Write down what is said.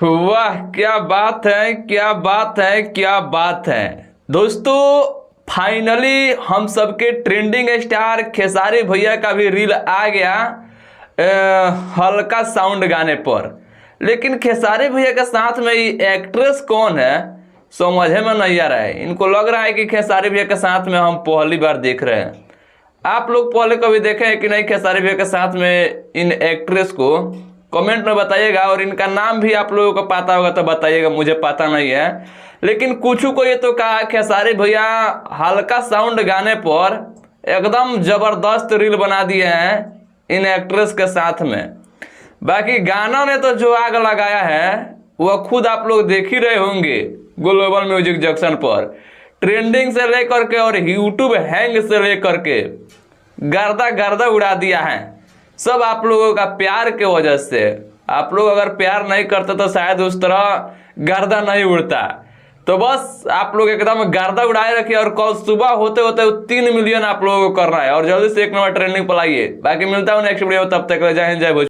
वाह, क्या बात है, क्या बात है, क्या बात है। दोस्तों, फाइनली हम सबके ट्रेंडिंग स्टार खेसारी भैया का भी रील आ गया हल्का साउंड गाने पर। लेकिन खेसारी भैया के साथ में ये एक्ट्रेस कौन है समझे में नहीं आ रहा है। इनको लग रहा है कि खेसारी भैया के साथ में हम पहली बार देख रहे हैं। आप लोग पहले कभी देखे हैं कि नहीं खेसारी भैया के साथ में इन एक्ट्रेस को? कमेंट में बताइएगा। और इनका नाम भी आप लोगों को पता होगा तो बताइएगा, मुझे पता नहीं है। लेकिन कुछ को ये तो कहा खेसारी भैया हल्का साउंड गाने पर एकदम जबरदस्त रील बना दिए हैं इन एक्ट्रेस के साथ में। बाकी गाना ने तो जो आग लगाया है वह खुद आप लोग देख ही रहे होंगे ग्लोबल म्यूजिक जंक्शन पर। ट्रेंडिंग से लेकर के और यूट्यूब हैंग से लेकर के गर्दा गर्दा उड़ा दिया है। सब आप लोगों का प्यार के वजह से। आप लोग अगर प्यार नहीं करते तो शायद उस तरह गर्दा नहीं उड़ता। तो बस आप लोग एकदम गर्दा उड़ाए रखिए। और कल सुबह होते होते 3 मिलियन आप लोगों को करना है। और जल्दी से 1 नंबर ट्रेंडिंग पर लाइए। बाकी मिलता हूँ नेक्स्ट वीडियो, तब तक जय हिंद जय भोजपुरी।